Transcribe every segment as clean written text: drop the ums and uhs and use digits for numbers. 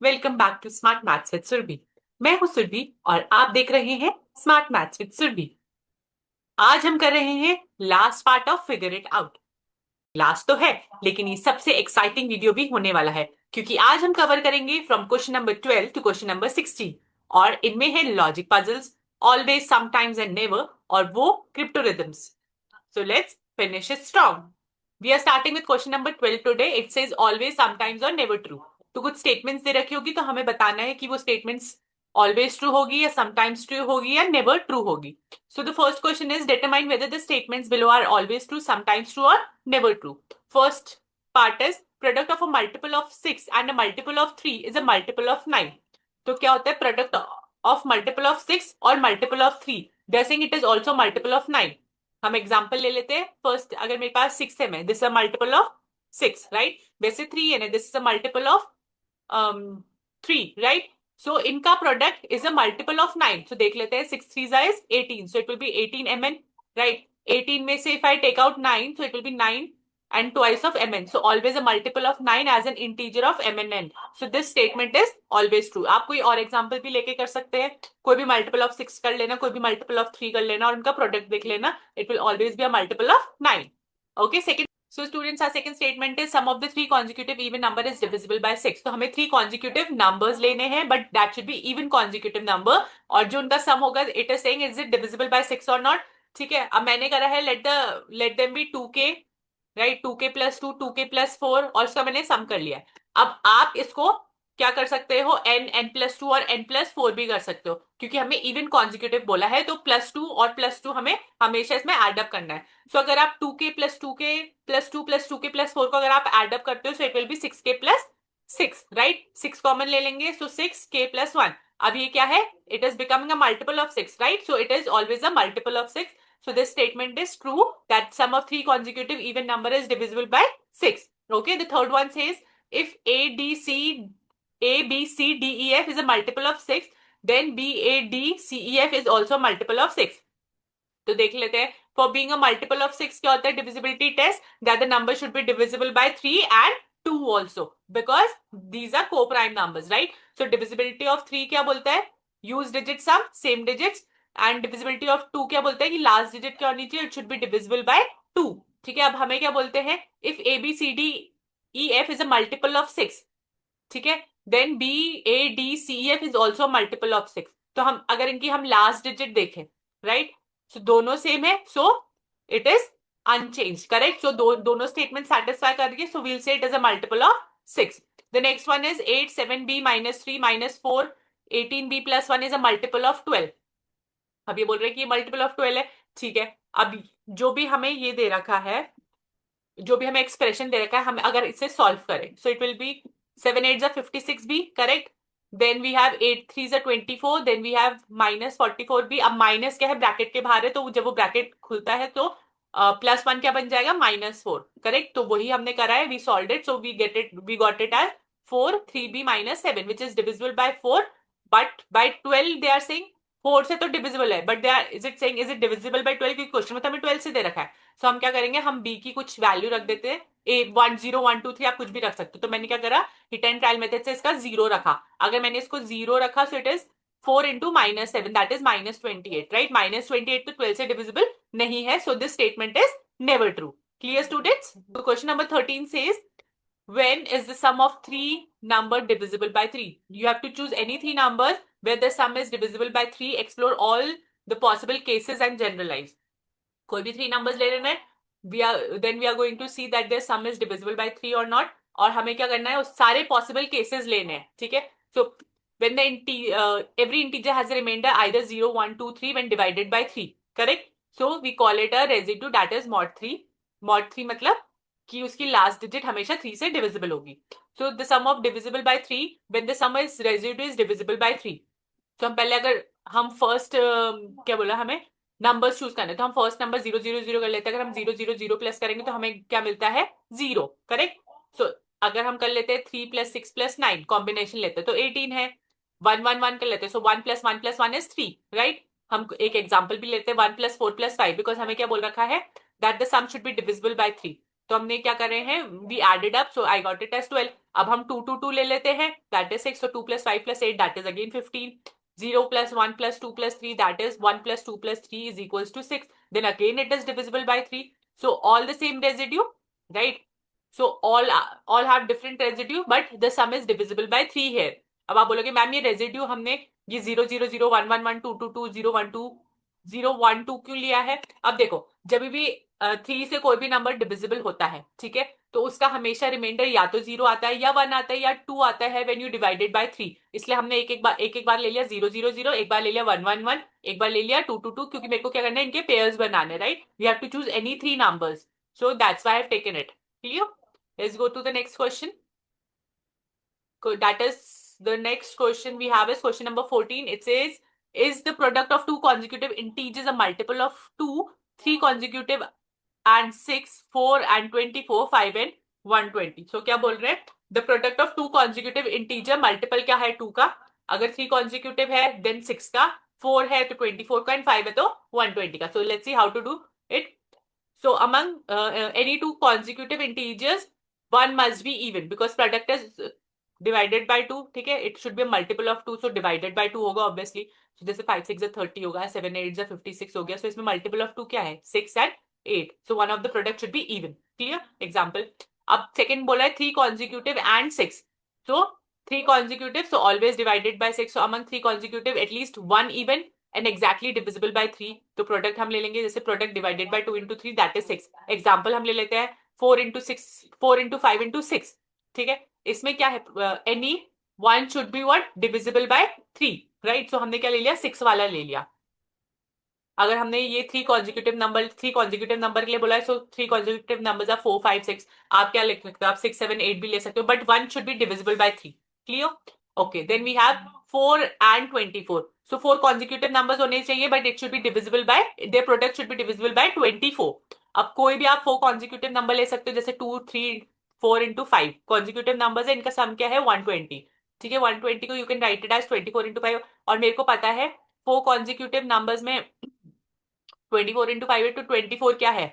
Welcome back to smart maths with Surabhi. मैं हूं सुरभि और आप देख रहे हैं स्मार्ट मैथ्स विद सुरभि। आज हम कर रहे हैं last part of figure it out. Last तो है, लेकिन ये सबसे एक्साइटिंग वीडियो भी होने वाला है, क्योंकि आज हम कवर करेंगे from question number 12 to question number 16। और इनमें है logic puzzles, always, sometimes and never, और वो क्रिप्टोरिदम्स। So let's finish it strong. We are starting with question number 12 today. It says always, sometimes और never true. तो कुछ statements दे रखी होगी, तो हमें बताना है कि वो statements always true होगी या sometimes true होगी या never true होगी. So the first question is determine whether the statements below are always true, sometimes true or never true. First part is product of a multiple of 6 and a multiple of 3 is a multiple of 9. तो क्या होता है product of multiple of 6 और multiple of 3? They are saying it is also multiple of 9. हम example ले लेते हैं। First, अगर मेरे पास 6m है, this is a multiple of 6, right. वैसे 3n है, this is a multiple of 3, right. So इनका product is a multiple of 9। So देख लेते हैं, 6 3 is 18, so it will be 18mn, right. 18 में से if I take out 9, so it will be 9 and twice of mn, so always a multiple of 9 as an integer of mnn. So this statement is always true. आप कोई और example भी लेके कर सकते हैं, कोई भी मल्टीपल ऑफ 6 कर लेना, कोई भी मल्टीपल ऑफ 3 कर लेना और उनका प्रोडक्ट देख लेना, it will always be a multiple of 9. Okay, second, so students, our second statement is sum of the three consecutive even number is divisible by 6. तो हमें 3 consecutive numbers लेने हैं, but that should be even consecutive number, और जो उनका sum होगा, it is saying is it divisible by 6 or not. ठीक है, अब मैंने करा है let them be 2k, right. 2k plus 2, 2k plus 4, और उसका मैंने सम कर लिया है। अब आप इसको क्या कर सकते हो, n प्लस 2 और n प्लस 4 भी कर सकते हो, क्योंकि हमें इवन कॉन्जिक्यूटिव बोला है, तो प्लस 2 और प्लस 2 हमें हमेशा इसमें एडअप करना है। सो अगर आप 2k plus 2k plus 2 plus 2k plus 4 को अगर आप एडअप करते हो, सो it will B 6k plus 6, right. 6 common ले लेंगे, सो 6k प्लस 1। अब ये क्या है, it is becoming a multiple of 6, right. So it is always a multiple of 6. So this statement is true that sum of three consecutive even number is divisible by 6. Okay, the third one says if A, B, C, D, E, F is a multiple of 6, then B, A, D, C, E, F is also a multiple of 6. तो देख लेते हैं, for being a multiple of 6 क्या होता है divisibility test, that the number should be divisible by 3 and 2 also, because these are co-prime numbers, right? So divisibility of 3 क्या बोलता है, use digit sum, same digits. And divisibility of 2 क्या बोलते हैं कि लास्ट डिजिट क्या होनी चाहिए, it should be divisible by 2। ठीक है, अब हमें क्या बोलते हैं, if A B C D E F is a multiple of 6, ठीक है, then B A D C E F is also multiple of 6। तो हम अगर इनकी हम लास्ट डिजिट देखें, राइट, सो दोनों सेम है, so it is unchange, correct. So दोनों स्टेटमेंट सेटिस्फाई कर रही है, सो वील से it is a multiple of 6। The next one is 8 7b minus 3 minus 4 18b plus 1 is a multiple of 12। अब ये बोल रहे हैं कि ये मल्टीपल ऑफ 12 है, ठीक है। अब जो भी हमें ये दे रखा है, जो भी हमें एक्सप्रेशन दे रखा है, हम अगर इसे सॉल्व करें, सो इट विल बी 7 8 56 भी, correct. Then we have 8 3 24, then we have minus 44 भी। अब माइनस क्या है, ब्रैकेट के बाहर है, तो जब वो ब्रैकेट खुलता है तो प्लस 1 क्या बन जाएगा, -4, करेक्ट। तो वही हमने करा है, we solve it, so we got it as 4 3b minus 7 which is divisible by 4, but by 12 they are saying 4 से तो डिविजिबल है, but they are is it saying is it divisible by 12, क्योंकि question में तो हमें 12 से दे रखा है। सो हम क्या करेंगे, हम b की कुछ वैल्यू रख देते हैं, ए 1 0 1 2 3 आप कुछ भी रख सकते हो। तो मैंने क्या करा, हिट एंड ट्रायल मेथड से इसका 0 रखा। अगर मैंने इसको 0 रखा, सो it is 4 into -7, that is -28, right. -28 तो 12 से डिविजिबल नहीं है, so this statement is never true. Clear students? Question number 13 says when is the sum of three number divisible by 3? You have to choose any three numbers where the sum is divisible by 3. Explore all the possible cases and generalize. कोई भी 3 numbers ले लेना है, then we are going to see that their sum is divisible by 3 or not. और हमें क्या करना है, उस सारे possible cases लेने हैं, ठीक है। So when every integer has a remainder either 0 1 2 3 when divided by 3, correct. So we call it a residue, that is mod 3. mod 3 मतलब कि उसकी लास्ट डिजिट हमेशा 3 से डिविजिबल होगी। So the sum of divisible by 3 when the sum is residue is divisible by 3। तो हम पहले अगर हम फर्स्ट क्या बोला, हमें नंबर्स चूज करने, तो हम फर्स्ट नंबर 0 0 0 कर लेते हैं। अगर हम 0 0 0 प्लस करेंगे तो हमें क्या मिलता है, 0, करेक्ट। सो अगर हम कर लेते हैं 3 प्लस 6 प्लस 9 कॉम्बिनेशन लेते हैं तो 18 है। 1 1 1 कर लेते हैं, सो 1 प्लस 1 इज 3, राइट। हम एक एग्जाम्पल भी लेते हैं, 1 प्लस 4 प्लस 5, बिकॉज हमें क्या बोल रखा है, that the sum should be divisible by 3। तो हमने क्या कर रहे हैं, we added up, so I got it as 12। अब हम 2 2 2 ले लेते हैं, that is 6, so 2 + 5 + 8, that is again 15। 0 + 1 + 2 + 3, that is 1 + 2 + 3 is equals to 6. Then again it is divisible by 3. So all the same residue, right? So all have different residue, but the sum is divisible by 3 here. अब आप बोलोगे ma'am ये residue हमने ये 0 0 0 1 1 1 2 2 2 0 1 2 0 1 2 क्यों लिया है? अब देखो जब भी 3 से कोई भी नंबर डिविजिबल होता है, ठीक है, तो उसका हमेशा रिमाइंडर या तो 0 आता है या 1 आता है या 2 आता है व्हेन यू डिवाइडेड बाय 3। इसलिए हमने एक एक बार ले लिया 0 0 0, एक बार ले लिया 1 1 1, एक बार ले लिया 2 2 2, क्योंकि मेरे को क्या करना है, इनके पेयर्स बनाने, right? We have to choose any 3 numbers, so that's why I have taken it. Clear? Let's go to the next question. That is the next question we have is question number 14. It says, is the product of two consecutive integers a multiple of 2, 3 consecutive and 6, 4 and 24, 5 and 120? So क्या बोल रहे हैं, the product of two consecutive integer multiple क्या है 2 का, अगर 3 consecutive है then 6 का, 4 है तो 24 का, and 5 है तो 120 का. So let's see how to do it. So among any two consecutive integers, one must be even because product is divided by 2. ठीक है, it should be a multiple of 2, so divided by 2 होगा obviously. So जैसे 5 6 30 होगा, 7 8 56 हो गया, so इसमें multiple of 2 क्या है, 6 and 8. So one of the product should be even. Clear? Example. अब second बोला है 3 consecutive and 6. So 3 consecutive, so always divided by 6. So among 3 consecutive, at least one even and exactly divisible by 3. तो product हम ले लेंगे, जैसे product divided by 2 into 3, that is 6. Example हम ले लेते हैं 4 into 6, 4 into 5 into 6. ठीक है, इसमें क्या है, any one should be what, divisible by 3, right? So हमने क्या ले लिया, 6 वाला ले लिया। अगर हमने ये 3 कॉन्जिक्यूटिव नंबर के लिए बोला है, सो 3 कॉन्जिक्यूटिव नंबर्स आर 4 5 6। आप क्या लिख सकते हो, आप 6 7 8 भी ले सकते हो, but one should be divisible by 3। Clear? Okay, then we have 4 and 24. So 4 consecutive numbers होने चाहिए, but it should be divisible by, their product should be divisible by 24। अब कोई भी आप 4 कॉन्जिक्यूटिव नंबर ले सकते हो, जैसे 2 3 4 into 5 कॉन्जिक्यूटिव नंबर्स है, इनका सम क्या है, 120। ठीक है, 120 को you can write it as 24 into 5। और मेरे को पता है 4 कॉन्जिक्यूटिव नंबर्स में 24 into 5 to 24 क्या है,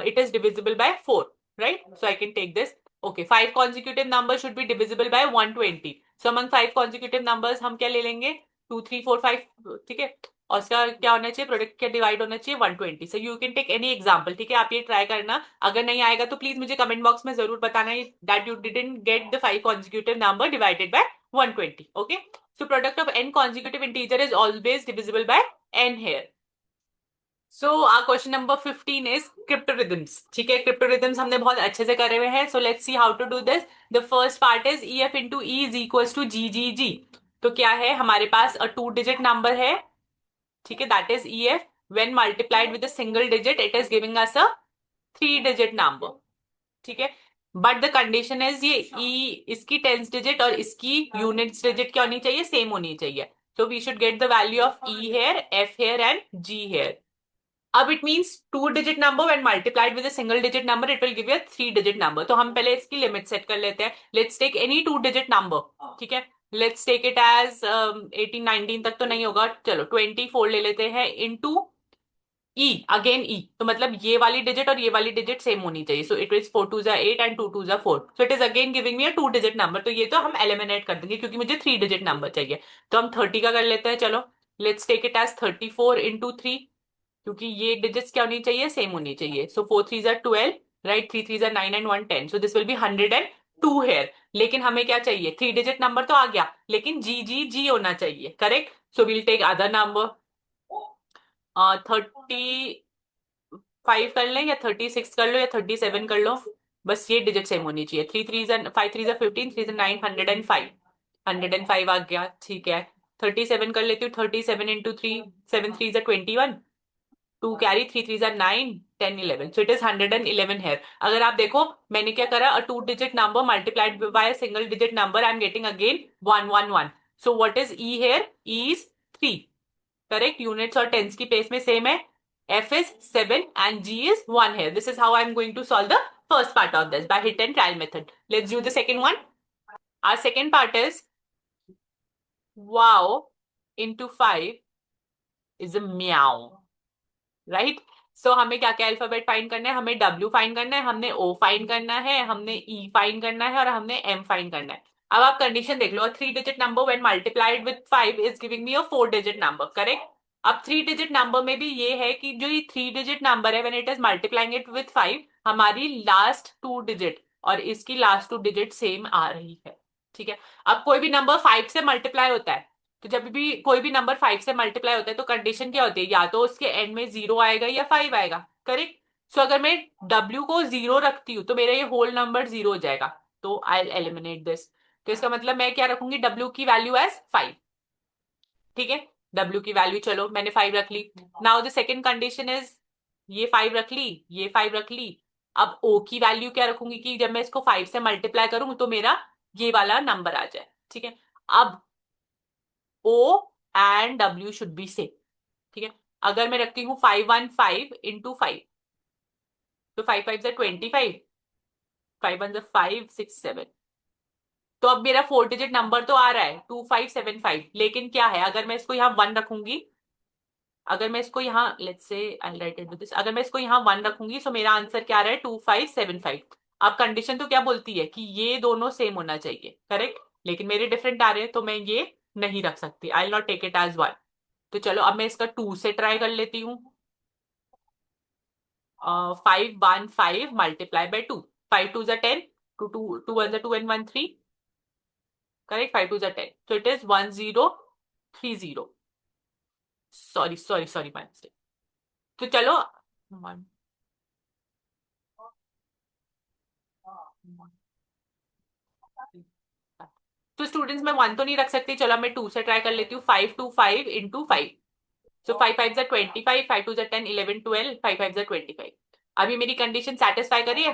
it is divisible by 4, right? So I can take this. Okay, 5 consecutive numbers should be divisible by 120. So among 5 consecutive numbers हम क्या ले लेंगे, 2 3 4 5, ठीक है, और उसका क्या होना चाहिए, प्रोडक्ट क्या डिवाइड होना चाहिए, 120. So you can take any example. ठीक है, आप ये ट्राई करना, अगर नहीं आएगा तो प्लीज मुझे कमेंट बॉक्स में जरूर बताना that you didn't get the 5 consecutive number divided by 120. Okay, so product of n consecutive integer is always divisible by n here. So our question number 15 is cryptorhythms. ठीक है, cryptorhythms हमने बहुत अच्छे से करे हुए हैं. So let's see how to do this. The first part is EF into E is equals to GGG. तो क्या है, हमारे पास a 2-digit number है, ठीक है, that is EF. When multiplied with a single digit, it is giving us a 3-digit number. ठीक है, but the condition is ये E इसकी 10th digit और इसकी यूनिट्स डिजिट क्या होनी चाहिए, सेम होनी चाहिए. So we should get the value of E here, F here and G here. अब it means 2-digit number when multiplied with a single digit number it will give you 3-digit number. तो हम पहले इसकी limit set कर लेते हैं. Let's take any 2-digit number. ठीक है, लेट्स टेक इट एज 18 19 तक तो नहीं होगा, चलो 24 ले लेते हैं इनटू ई, अगेन ई, तो मतलब ये वाली डिजिट और ये वाली डिजिट सेम होनी चाहिए. सो it is 4 2 8 and 2 2 4. So it is again giving me a 2-digit number. तो ये तो हम एलिमिनेट कर देंगे क्योंकि मुझे 3-digit नंबर चाहिए. तो हम 30 का कर लेते हैं. चलो let's take it as 34 into 3, क्योंकि ये डिजिट्स क्या होनी चाहिए, सेम होनी चाहिए. So 4 3 12, right, 3 3 9 and 1 10. So this will be 102 here. लेकिन हमें क्या चाहिए, 3-digit नंबर तो आ गया, लेकिन जी जी जी होना चाहिए, correct? So will take other number. 35 कर लें या 36 कर लो या 37 कर लो, बस ये डिजिट सेम होनी चाहिए. 3 3 5 3 15, 3 9 105, 105 आ गया. ठीक है, 37 कर लेती हूँ. 37 into 3, 7 3 21, 2 carry, 3 3 9 10 11. So it is 111 here. अगर आप देखो मैंने क्या करा, a 2-digit number multiplied by a single digit number, I am getting again 111. So what is E here, E is 3, correct. Units और टेंस की प्लेस में सेम है. F is 7 and G is 1 here. This is how I'm going to solve the first part of this by hit and trial method. Let's do the second one. Our second part is wow into 5 is a meow, right? सो हमें क्या क्या alphabet find करना है, हमें W find करना है, हमने O find करना है, हमने E फाइंड करना है और हमने M फाइंड करना है। अब आप कंडीशन देख लो, अ 3-digit number when multiplied with 5 is giving me a 4-digit number, correct. अब 3-digit नंबर में भी ये है कि जो ये 3-digit नंबर है when it is multiplying it with 5, हमारी लास्ट 2 डिजिट और इसकी लास्ट 2 डिजिट सेम आ रही है, ठीक है। अब कोई भी नंबर 5 से मल्टीप्लाई होता है, तो जब भी कोई भी नंबर 5 से मल्टीप्लाई होता है तो कंडीशन क्या होती है, या तो उसके एंड में 0 आएगा या 5 आएगा, करेक्ट। सो अगर मैं W को 0 रखती हूँ तो मेरा ये होल नंबर 0 हो जाएगा, तो आई एलिमिनेट दिस। तो इसका मतलब मैं क्या रखूंगी, W की वैल्यू एज 5, ठीक है। W की वैल्यू, चलो मैंने 5 रख ली। Now the second condition is, ये 5 रख ली, ये 5 रख ली। अब O की वैल्यू क्या रखूंगी कि जब मैं इसको 5 से मल्टीप्लाई करूं तो मेरा ये वाला नंबर आ जाए, ठीक है। अब O and W should be same, ठीक है। अगर मैं रखती हूँ 515 into 5, तो 5 5 25, 5 1 5 6 7, तो अब मेरा 4 डिजिट नंबर तो आ रहा है 2575, लेकिन क्या है, अगर मैं इसको यहाँ 1 रखूंगी, अगर मैं इसको यहाँ let's say I right it with this, अगर मैं इसको यहाँ 1 रखूंगी तो मेरा आंसर क्या आ रहा है 2575। अब कंडीशन तो क्या बोलती है कि ये दोनों सेम होना चाहिए, करेक्ट, लेकिन मेरे डिफरेंट आ रहे हैं तो मैं ये नहीं रख सकती, आई नॉट टेक इट एज 1। तो चलो अब मैं इसका 2 से ट्राई कर लेती हूँ। 515 multiply by 2, 5 2 10, 2 2 1 2 and 1 3, correct, 5 2 10, so it is 1030, sorry sorry sorry my mistake. तो चलो तो स्टूडेंट्स मैं 1 तो नहीं रख सकती, चलो मैं 2 से ट्राई कर लेती हूँ। 5 2 5 into 5, सो 5 5 25, 5 2 10 11 12, 5 5 25। अभी मेरी कंडीशन सेटिस्फाई करिए,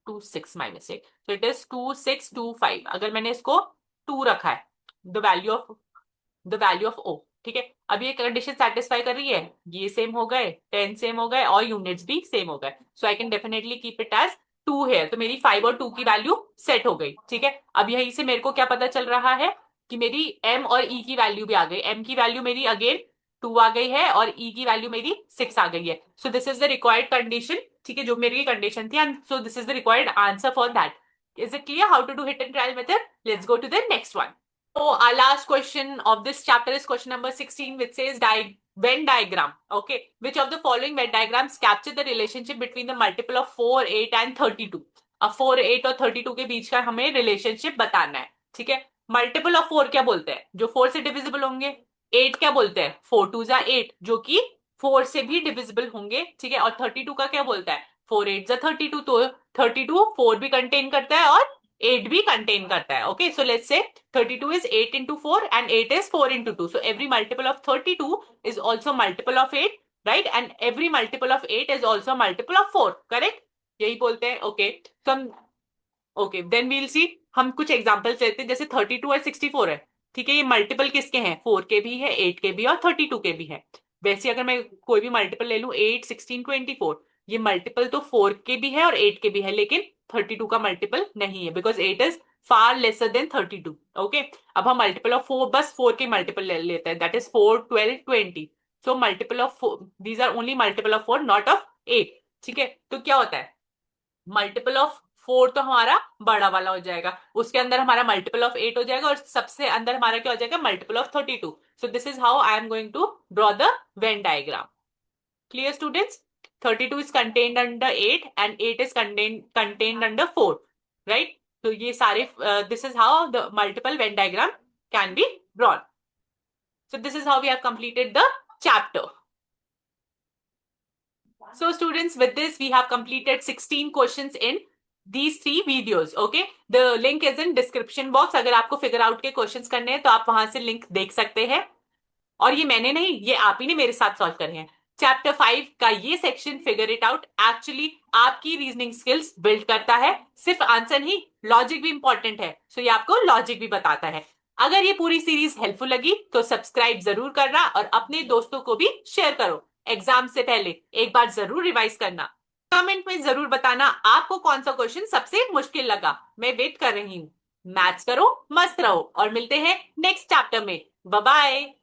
2 6 माइनस 8, so it is 2625। अगर मैंने इसको 2 रखा है, द वैल्यू ऑफ O, ठीक है। अब ये कंडीशन सेटिस्फाई कर रही है, ये सेम हो गए, 10 सेम हो गए और यूनिट्स भी सेम हो गए, so I can definitely keep it as 2 है। तो मेरी 5 और 2 की वैल्यू सेट हो गई, ठीक है। अब यहीं से मेरे को क्या पता चल रहा है कि मेरी M और E की वैल्यू भी आ गई। M की वैल्यू मेरी अगेन 2 आ गई है और E की वैल्यू मेरी 6 आ गई है। So this is the required condition, ठीक है, जो मेरी कंडीशन थी, and so this is the required answer for that. Is it clear how to do hit and trial method? Let's go to the next one. So our last question of this chapter is question number 16, which says Venn diagram. Okay, which of the following Venn diagrams capture the relationship between the multiple of 4, 8 and 32? अब 4, 8 और 32 के बीच का हमें relationship बताना है, ठीक है। Multiple of 4 क्या बोलते हैं, जो 4 से डिविजिबल होंगे। 8 क्या बोलते हैं, 4 2 जा 8, जो कि 4 से भी डिविजिबल होंगे, ठीक है। और 32 का क्या बोलता है, 4 8 जा 32, तो 32 4 भी कंटेन करता है और 8 भी कंटेन करता है। Okay, so let's say 32 is 8 into 4 and 8 is 4 into 2. So every multiple of 32 is also multiple of 8, right? And every multiple of 8 is also multiple of 4, correct? यही बोलते हैं, ओके। तो हम ओके देन वील सी, हम कुछ examples लेते हैं, जैसे 32 और 64 है, ठीक है। ये मल्टीपल किसके हैं, 4 के भी है, 8 के भी और 32 के भी है। वैसे अगर मैं कोई भी मल्टीपल ले लूं, 8 16 24, ये मल्टीपल तो 4 के भी है और 8 के भी है, लेकिन 32 का मल्टीपल नहीं है, because 8 is far lesser than 32। Okay, अब हम मल्टीपल ऑफ 4, बस 4 के मल्टीपल ले लेते हैं, that is 4 12 20। So multiple of 4, these are only multiple of 4, not of 8, ठीक है। तो क्या होता है, मल्टीपल ऑफ 4 तो हमारा बड़ा वाला हो जाएगा, उसके अंदर हमारा मल्टीपल ऑफ 8 हो जाएगा और सबसे अंदर हमारा क्या हो जाएगा, multiple of 32। So this is how I am going to draw the Venn diagram. Clear students? 32 is contained under 8 and 8 is contained under 4, right? तो ये सारे this is how the multiple Venn diagram can be drawn. So this is how we have completed the chapter. So students, with this we have completed 16 questions in these 3 videos. Okay, the link is in description box. अगर आपको figure out के questions करने हैं तो आप वहां से link देख सकते हैं। और ये मैंने नहीं, ये आप ही ने मेरे साथ सॉल्व करे हैं। चैप्टर 5 का ये section figure it out actually आपकी रीजनिंग स्किल्स बिल्ड करता है, सिर्फ आंसर नहीं, लॉजिक भी इंपॉर्टेंट है। सो ये आपको लॉजिक भी बताता है। अगर ये पूरी सीरीज हेल्पफुल लगी तो सब्सक्राइब जरूर करना और अपने दोस्तों को भी शेयर करो। एग्जाम से पहले एक बार जरूर रिवाइज करना। कमेंट में जरूर बताना आपको कौन सा क्वेश्चन सबसे मुश्किल लगा, मैं वेट कर रही हूँ। मैथ्स करो, मस्त रहो और मिलते हैं नेक्स्ट चैप्टर में। Bye bye.